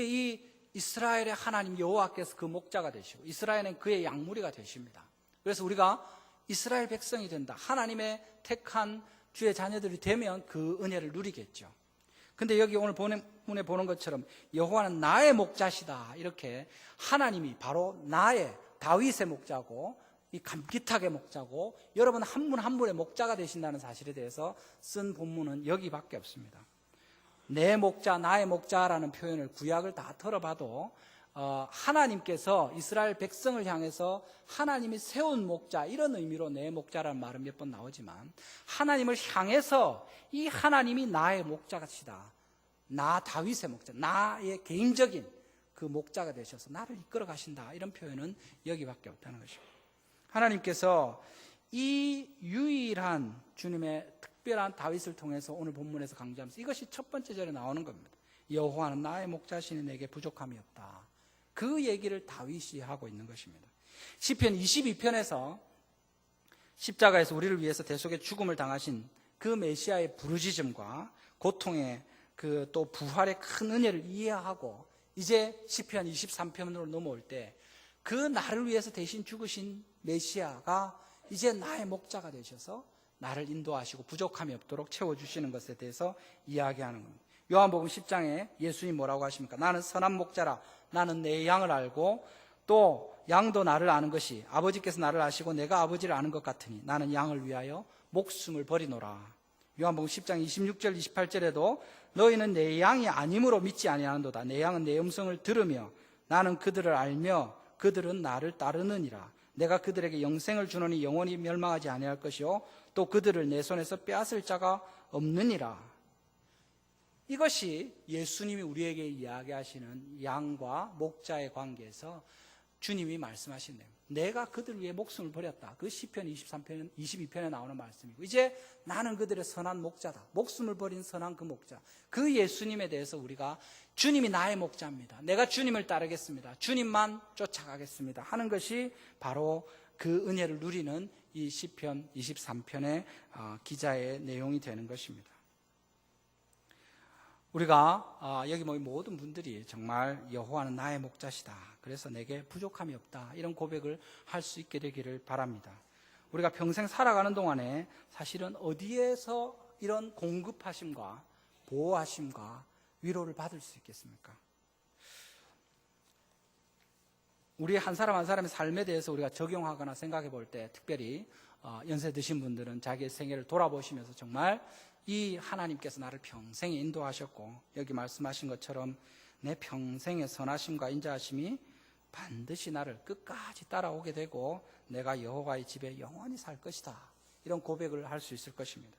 이 이스라엘의 하나님 여호와께서 그 목자가 되시고 이스라엘은 그의 양무리가 되십니다. 그래서 우리가 이스라엘 백성이 된다. 하나님의 택한 주의 자녀들이 되면 그 은혜를 누리겠죠. 근데 여기 오늘 본문에 보는 것처럼 여호와는 나의 목자시다. 이렇게 하나님이 바로 나의 다윗의 목자고 이 감깃하게 목자고 여러분 한 분 한 분의 목자가 되신다는 사실에 대해서 쓴 본문은 여기밖에 없습니다. 내 목자, 나의 목자라는 표현을 구약을 다 털어봐도 하나님께서 이스라엘 백성을 향해서 하나님이 세운 목자 이런 의미로 내 목자라는 말은 몇 번 나오지만 하나님을 향해서 이 하나님이 나의 목자시다. 나 다윗의 목자, 나의 개인적인 그 목자가 되셔서 나를 이끌어 가신다. 이런 표현은 여기밖에 없다는 것입니다. 하나님께서 이 유일한 주님의 특별한 다윗을 통해서 오늘 본문에서 강조하면서 이것이 첫 번째 절에 나오는 겁니다. 여호와는 나의 목자시니 내게 부족함이 없다. 그 얘기를 다윗이 하고 있는 것입니다. 시편 22편에서 십자가에서 우리를 위해서 대속의 죽음을 당하신 그 메시아의 부르짖음과 고통의 그 또 부활의 큰 은혜를 이해하고 이제 시편 23편으로 넘어올 때 그 나를 위해서 대신 죽으신 메시아가 이제 나의 목자가 되셔서 나를 인도하시고 부족함이 없도록 채워주시는 것에 대해서 이야기하는 겁니다. 요한복음 10장에 예수님 뭐라고 하십니까? 나는 선한 목자라. 나는 내 양을 알고 또 양도 나를 아는 것이 아버지께서 나를 아시고 내가 아버지를 아는 것 같으니 나는 양을 위하여 목숨을 버리노라. 요한복음 10장 26절 28절에도 너희는 내 양이 아님으로 믿지 아니하는도다. 내 양은 내 음성을 들으며 나는 그들을 알며 그들은 나를 따르느니라. 내가 그들에게 영생을 주노니 영원히 멸망하지 아니할 것이요 또 그들을 내 손에서 빼앗을 자가 없느니라. 이것이 예수님이 우리에게 이야기하시는 양과 목자의 관계에서 주님이 말씀하신 내용. 내가 그들을 위해 목숨을 버렸다. 그 시편 23편, 22편에 나오는 말씀이고 이제 나는 그들의 선한 목자다. 목숨을 버린 선한 그 목자. 그 예수님에 대해서 우리가 주님이 나의 목자입니다. 내가 주님을 따르겠습니다. 주님만 쫓아가겠습니다. 하는 것이 바로 그 은혜를 누리는 이 시편 23편의 기자의 내용이 되는 것입니다. 우리가 여기 모인 모든 분들이 정말 여호와는 나의 목자시다. 그래서 내게 부족함이 없다. 이런 고백을 할 수 있게 되기를 바랍니다. 우리가 평생 살아가는 동안에 사실은 어디에서 이런 공급하심과 보호하심과 위로를 받을 수 있겠습니까? 우리 한 사람 한 사람의 삶에 대해서 우리가 적용하거나 생각해 볼 때 특별히 연세 드신 분들은 자기의 생애를 돌아보시면서 정말 이 하나님께서 나를 평생에 인도하셨고 여기 말씀하신 것처럼 내 평생의 선하심과 인자하심이 반드시 나를 끝까지 따라오게 되고 내가 여호와의 집에 영원히 살 것이다. 이런 고백을 할 수 있을 것입니다.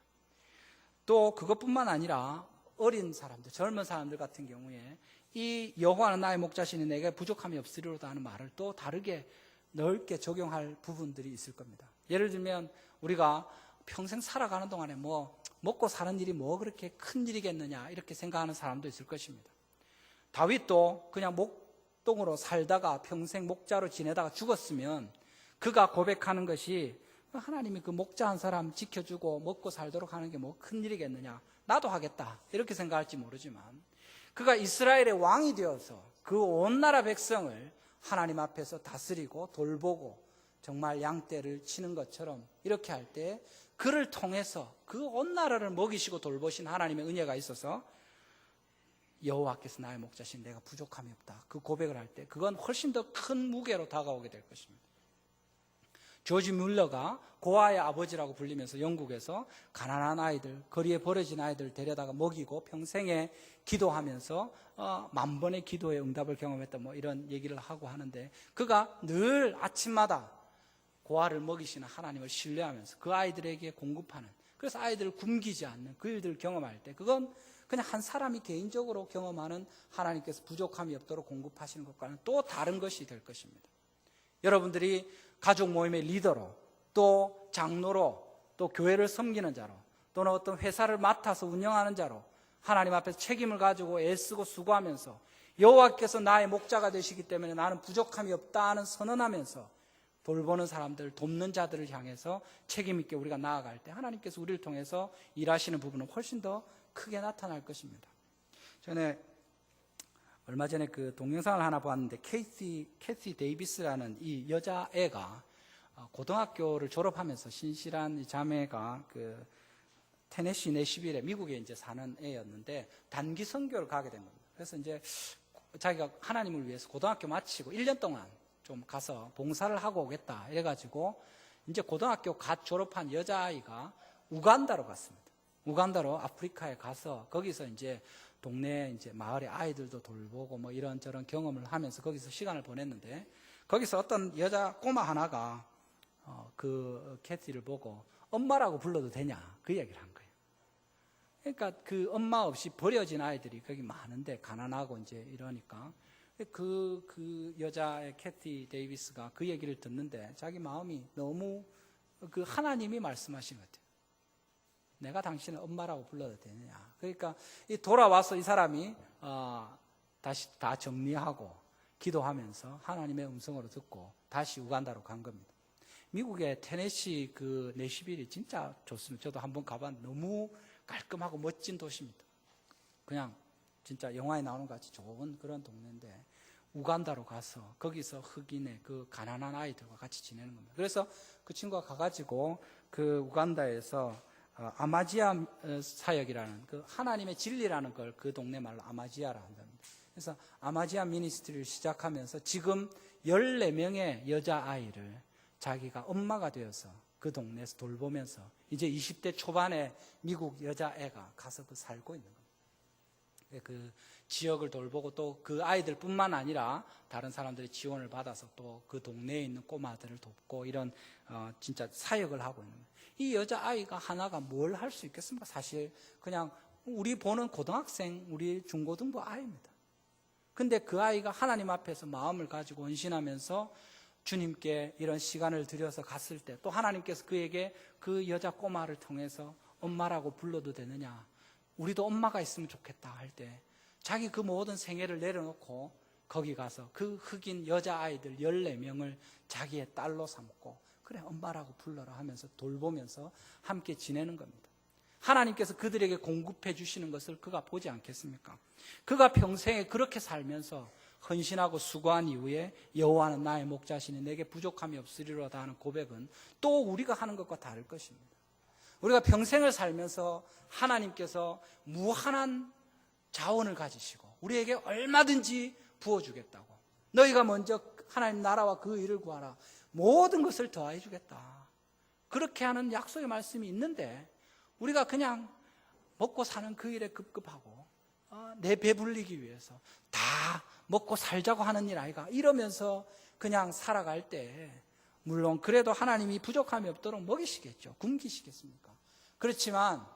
또 그것뿐만 아니라 어린 사람들, 젊은 사람들 같은 경우에 이 여호와는 나의 목자시니 내게 부족함이 없으리로다 하는 말을 또 다르게 넓게 적용할 부분들이 있을 겁니다. 예를 들면 우리가 평생 살아가는 동안에 먹고 사는 일이 그렇게 큰 일이겠느냐 이렇게 생각하는 사람도 있을 것입니다. 다윗도 그냥 목동으로 살다가 평생 목자로 지내다가 죽었으면 그가 고백하는 것이 하나님이 그 목자 한 사람 지켜주고 먹고 살도록 하는 게 큰 일이겠느냐, 나도 하겠다 이렇게 생각할지 모르지만 그가 이스라엘의 왕이 되어서 그 온 나라 백성을 하나님 앞에서 다스리고 돌보고 정말 양떼를 치는 것처럼 이렇게 할 때 그를 통해서 그 온 나라를 먹이시고 돌보신 하나님의 은혜가 있어서 여호와께서 나의 목자신 내가 부족함이 없다. 그 고백을 할 때 그건 훨씬 더 큰 무게로 다가오게 될 것입니다. 조지 뮬러가 고아의 아버지라고 불리면서 영국에서 가난한 아이들, 거리에 버려진 아이들 데려다가 먹이고 평생에 기도하면서 만 번의 기도의 응답을 경험했다 이런 얘기를 하고 하는데 그가 늘 아침마다 고아를 먹이시는 하나님을 신뢰하면서 그 아이들에게 공급하는, 그래서 아이들을 굶기지 않는 그 일들을 경험할 때 그건 그냥 한 사람이 개인적으로 경험하는 하나님께서 부족함이 없도록 공급하시는 것과는 또 다른 것이 될 것입니다. 여러분들이 가족 모임의 리더로 또 장로로 또 교회를 섬기는 자로 또는 어떤 회사를 맡아서 운영하는 자로 하나님 앞에서 책임을 가지고 애쓰고 수고하면서 여호와께서 나의 목자가 되시기 때문에 나는 부족함이 없다 하는 선언하면서 돌보는 사람들, 돕는 자들을 향해서 책임 있게 우리가 나아갈 때 하나님께서 우리를 통해서 일하시는 부분은 훨씬 더 크게 나타날 것입니다. 전에 얼마 전에 그 동영상을 하나 봤는데 캐시 데이비스라는 이 여자애가 고등학교를 졸업하면서 신실한 이 자매가 그 테네시 내시빌에 미국에 이제 사는 애였는데 단기 선교를 가게 된 겁니다. 그래서 이제 자기가 하나님을 위해서 고등학교 마치고 1년 동안 좀 가서 봉사를 하고 오겠다 이래가지고 이제 고등학교 갓 졸업한 여자아이가 우간다로 갔습니다. 우간다로 아프리카에 가서 거기서 이제 동네 이제 마을의 아이들도 돌보고 뭐 이런저런 경험을 하면서 거기서 시간을 보냈는데 거기서 어떤 여자 꼬마 하나가 그 캐티를 보고 엄마라고 불러도 되냐 그 이야기를 한 거예요. 그러니까 그 엄마 없이 버려진 아이들이 거기 많은데 가난하고 이제 이러니까 그 여자의 캐티 데이비스가 그 얘기를 듣는데 자기 마음이 너무 그 하나님이 말씀하신 것 같아요. 내가 당신을 엄마라고 불러도 되느냐. 그러니까 돌아와서 이 사람이 다시 다 정리하고 기도하면서 하나님의 음성으로 듣고 다시 우간다로 간 겁니다. 미국의 테네시 그 내시빌이 진짜 좋습니다. 저도 한번 가봤는데 너무 깔끔하고 멋진 도시입니다. 그냥 진짜 영화에 나오는 것 같이 좋은 그런 동네인데 우간다로 가서 거기서 흑인의 그 가난한 아이들과 같이 지내는 겁니다. 그래서 그 친구가 가가지고 그 우간다에서 아마지아 사역이라는 그 하나님의 진리라는 걸 그 동네 말로 아마지아라 한답니다. 그래서 아마지아 미니스트리를 시작하면서 지금 14명의 여자아이를 자기가 엄마가 되어서 그 동네에서 돌보면서 이제 20대 초반에 미국 여자애가 가서 그 살고 있는 겁니다. 그 지역을 돌보고 또 그 아이들뿐만 아니라 다른 사람들의 지원을 받아서 또 그 동네에 있는 꼬마들을 돕고 이런 진짜 사역을 하고 있는 거예요. 이 여자아이가 하나가 뭘 할 수 있겠습니까? 사실 그냥 우리 보는 고등학생, 우리 중고등부 아이입니다. 근데 그 아이가 하나님 앞에서 마음을 가지고 헌신하면서 주님께 이런 시간을 들여서 갔을 때 또 하나님께서 그에게 그 여자 꼬마를 통해서 엄마라고 불러도 되느냐, 우리도 엄마가 있으면 좋겠다 할 때 자기 그 모든 생애를 내려놓고 거기 가서 그 흑인 여자아이들 14명을 자기의 딸로 삼고 그래 엄마라고 불러라 하면서 돌보면서 함께 지내는 겁니다. 하나님께서 그들에게 공급해 주시는 것을 그가 보지 않겠습니까? 그가 평생에 그렇게 살면서 헌신하고 수고한 이후에 여호와는 나의 목자시니 내게 부족함이 없으리로다 하는 고백은 또 우리가 하는 것과 다를 것입니다. 우리가 평생을 살면서 하나님께서 무한한 자원을 가지시고 우리에게 얼마든지 부어주겠다고, 너희가 먼저 하나님 나라와 그 일을 구하라, 모든 것을 더해 주겠다, 그렇게 하는 약속의 말씀이 있는데 우리가 그냥 먹고 사는 그 일에 급급하고 내 배불리기 위해서 다 먹고 살자고 하는 일 아이가 이러면서 그냥 살아갈 때 물론 그래도 하나님이 부족함이 없도록 먹이시겠죠. 굶기시겠습니까? 그렇지만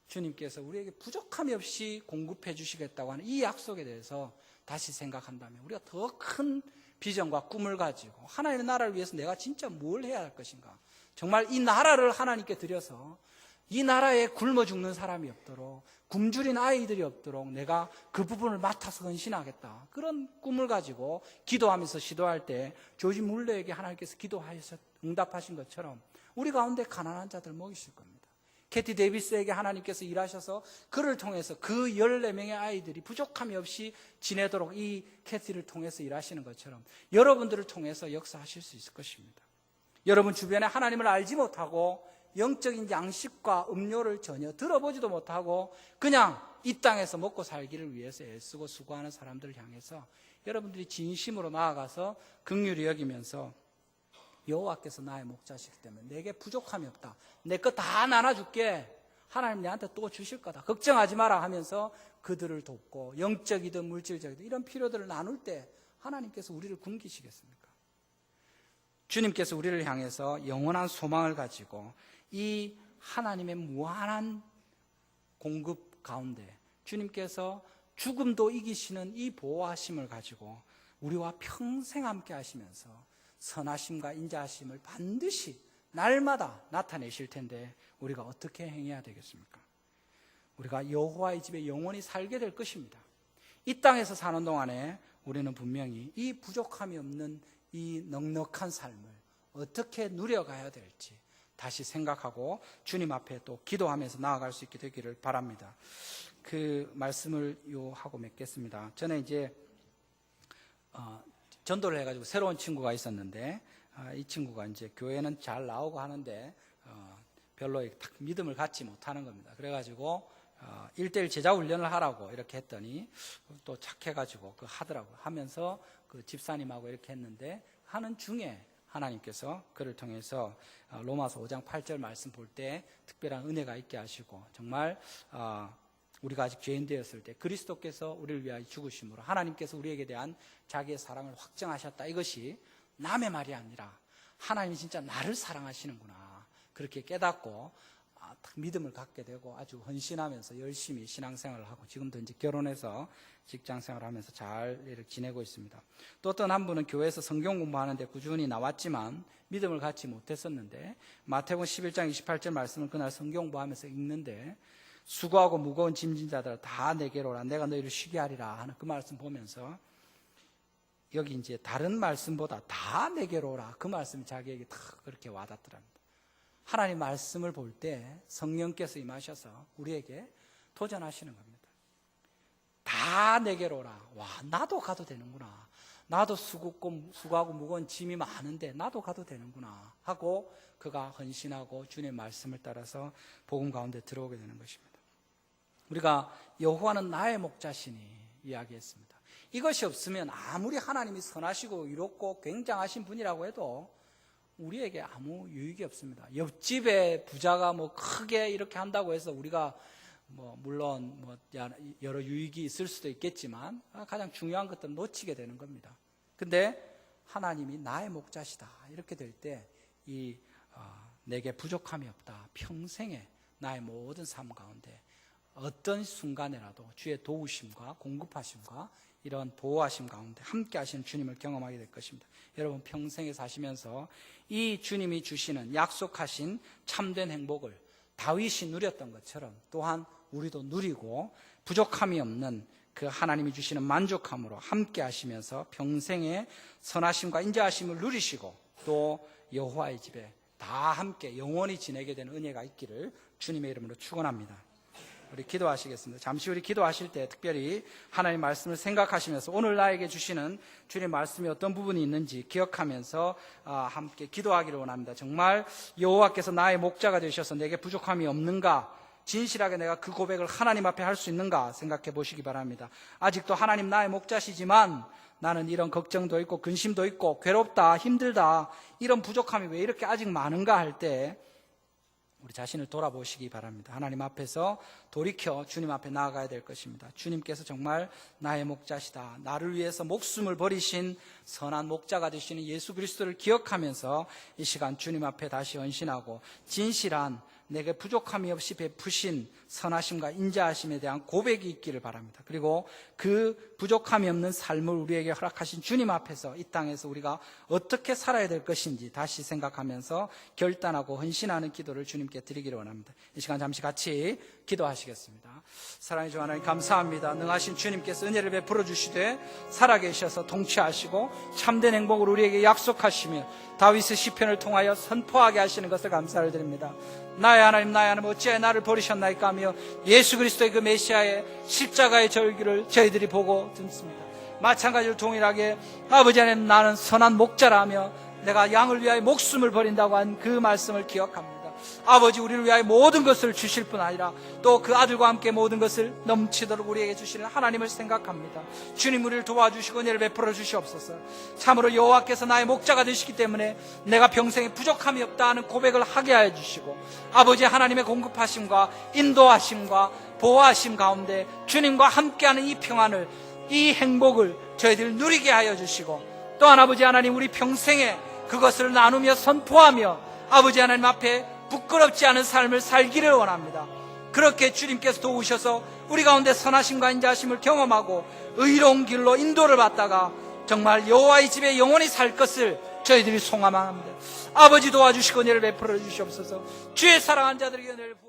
주님께서 우리에게 부족함이 없이 공급해 주시겠다고 하는 이 약속에 대해서 다시 생각한다면 우리가 더 큰 비전과 꿈을 가지고 하나님의 나라를 위해서 내가 진짜 뭘 해야 할 것인가, 정말 이 나라를 하나님께 드려서 이 나라에 굶어 죽는 사람이 없도록, 굶주린 아이들이 없도록 내가 그 부분을 맡아서 헌신하겠다, 그런 꿈을 가지고 기도하면서 시도할 때 조지 물러에게 하나님께서 기도하셔서 응답하신 것처럼 우리 가운데 가난한 자들 먹이실 겁니다. 캐티 데이비스에게 하나님께서 일하셔서 그를 통해서 그 14명의 아이들이 부족함이 없이 지내도록 이 캐티를 통해서 일하시는 것처럼 여러분들을 통해서 역사하실 수 있을 것입니다. 여러분 주변에 하나님을 알지 못하고 영적인 양식과 음료를 전혀 들어보지도 못하고 그냥 이 땅에서 먹고 살기를 위해서 애쓰고 수고하는 사람들을 향해서 여러분들이 진심으로 나아가서 긍휼히 여기면서 여호와께서 나의 목자시기 때문에 내게 부족함이 없다, 내 거 다 나눠줄게, 하나님 내한테 또 주실 거다, 걱정하지 마라 하면서 그들을 돕고 영적이든 물질적이든 이런 필요들을 나눌 때 하나님께서 우리를 굶기시겠습니까? 주님께서 우리를 향해서 영원한 소망을 가지고 이 하나님의 무한한 공급 가운데 주님께서 죽음도 이기시는 이 보호하심을 가지고 우리와 평생 함께 하시면서 선하심과 인자하심을 반드시 날마다 나타내실 텐데 우리가 어떻게 행해야 되겠습니까? 우리가 여호와의 집에 영원히 살게 될 것입니다. 이 땅에서 사는 동안에 우리는 분명히 이 부족함이 없는 이 넉넉한 삶을 어떻게 누려가야 될지 다시 생각하고 주님 앞에 또 기도하면서 나아갈 수 있게 되기를 바랍니다. 그 말씀을 하고 맺겠습니다. 저는 이제 전도를 해가지고 새로운 친구가 있었는데 이 친구가 이제 교회는 잘 나오고 하는데 별로 딱 믿음을 갖지 못하는 겁니다. 그래가지고 1:1 제자 훈련을 하라고 이렇게 했더니 또 착해가지고 하더라고요. 하면서 그 집사님하고 이렇게 했는데 하는 중에 하나님께서 그를 통해서 로마서 5장 8절 말씀 볼 때 특별한 은혜가 있게 하시고 정말 우리가 아직 죄인 되었을 때 그리스도께서 우리를 위하여 죽으심으로 하나님께서 우리에게 대한 자기의 사랑을 확정하셨다. 이것이 남의 말이 아니라 하나님이 진짜 나를 사랑하시는구나. 그렇게 깨닫고 딱 믿음을 갖게 되고 아주 헌신하면서 열심히 신앙생활을 하고 지금도 이제 결혼해서 직장생활을 하면서 잘 이렇게 지내고 있습니다. 또 어떤 한 분은 교회에서 성경 공부하는데 꾸준히 나왔지만 믿음을 갖지 못했었는데 마태복음 11장 28절 말씀을 그날 성경 공부하면서 읽는데 수고하고 무거운 짐진 자들 다 내게로 오라 내가 너희를 쉬게 하리라 하는 그 말씀 보면서 여기 이제 다른 말씀보다 다 내게로 오라 그 말씀이 자기에게 딱 그렇게 와닿더랍니다. 하나님 말씀을 볼 때 성령께서 임하셔서 우리에게 도전하시는 겁니다. 다 내게로 오라. 와, 나도 가도 되는구나. 나도 수고하고 무거운 짐이 많은데 나도 가도 되는구나 하고 그가 헌신하고 주님의 말씀을 따라서 복음 가운데 들어오게 되는 것입니다. 우리가 여호와는 나의 목자시니 이야기했습니다. 이것이 없으면 아무리 하나님이 선하시고 이롭고 굉장하신 분이라고 해도 우리에게 아무 유익이 없습니다. 옆집에 부자가 크게 이렇게 한다고 해서 우리가 물론 여러 유익이 있을 수도 있겠지만 가장 중요한 것들은 놓치게 되는 겁니다. 근데 하나님이 나의 목자시다 이렇게 될 때 내게 부족함이 없다. 평생에 나의 모든 삶 가운데 어떤 순간에라도 주의 도우심과 공급하심과 이런 보호하심 가운데 함께 하시는 주님을 경험하게 될 것입니다. 여러분 평생에 사시면서 이 주님이 주시는 약속하신 참된 행복을 다윗이 누렸던 것처럼 또한 우리도 누리고 부족함이 없는 그 하나님이 주시는 만족함으로 함께 하시면서 평생의 선하심과 인자하심을 누리시고 또 여호와의 집에 다 함께 영원히 지내게 되는 은혜가 있기를 주님의 이름으로 축원합니다. 우리 기도하시겠습니다. 잠시 우리 기도하실 때 특별히 하나님 말씀을 생각하시면서 오늘 나에게 주시는 주님 말씀이 어떤 부분이 있는지 기억하면서 함께 기도하기를 원합니다. 정말 여호와께서 나의 목자가 되셔서 내게 부족함이 없는가, 진실하게 내가 그 고백을 하나님 앞에 할 수 있는가 생각해 보시기 바랍니다. 아직도 하나님 나의 목자시지만 나는 이런 걱정도 있고 근심도 있고 괴롭다, 힘들다, 이런 부족함이 왜 이렇게 아직 많은가 할 때 우리 자신을 돌아보시기 바랍니다. 하나님 앞에서 돌이켜 주님 앞에 나아가야 될 것입니다. 주님께서 정말 나의 목자시다. 나를 위해서 목숨을 버리신 선한 목자가 되시는 예수 그리스도를 기억하면서 이 시간 주님 앞에 다시 헌신하고 진실한 내게 부족함이 없이 베푸신 선하심과 인자하심에 대한 고백이 있기를 바랍니다. 그리고 그 부족함이 없는 삶을 우리에게 허락하신 주님 앞에서 이 땅에서 우리가 어떻게 살아야 될 것인지 다시 생각하면서 결단하고 헌신하는 기도를 주님께 드리기를 원합니다. 이 시간 잠시 같이 기도하시겠습니다. 사랑의 주 하나님 감사합니다. 능하신 주님께서 은혜를 베풀어 주시되 살아계셔서 통치하시고 참된 행복을 우리에게 약속하시며 다윗의 시편을 통하여 선포하게 하시는 것을 감사를 드립니다. 나의 하나님 나의 하나님 어찌하여 나를 버리셨나이까 하며 예수 그리스도의 그 메시아의 십자가의 절규를 저희들이 보고 듣습니다. 마찬가지로 동일하게 아버지 하나님 나는 선한 목자라며 내가 양을 위하여 목숨을 버린다고 한 그 말씀을 기억합니다. 아버지 우리를 위하여 모든 것을 주실 뿐 아니라 또 그 아들과 함께 모든 것을 넘치도록 우리에게 주시는 하나님을 생각합니다. 주님 우리를 도와주시고 은혜를 베풀어 주시옵소서. 참으로 여호와께서 나의 목자가 되시기 때문에 내가 평생에 부족함이 없다 하는 고백을 하게 하여 주시고 아버지 하나님의 공급하심과 인도하심과 보호하심 가운데 주님과 함께하는 이 평안을 이 행복을 저희들 누리게 하여 주시고 또한 아버지 하나님 우리 평생에 그것을 나누며 선포하며 아버지 하나님 앞에 부끄럽지 않은 삶을 살기를 원합니다. 그렇게 주님께서 도우셔서 우리 가운데 선하심과 인자하심을 경험하고 의로운 길로 인도를 받다가 정말 여호와의 집에 영원히 살 것을 저희들이 소망합니다. 아버지 도와주시고 은혜를 베풀어 주시옵소서. 주의 사랑한 자들에게 은혜를 부어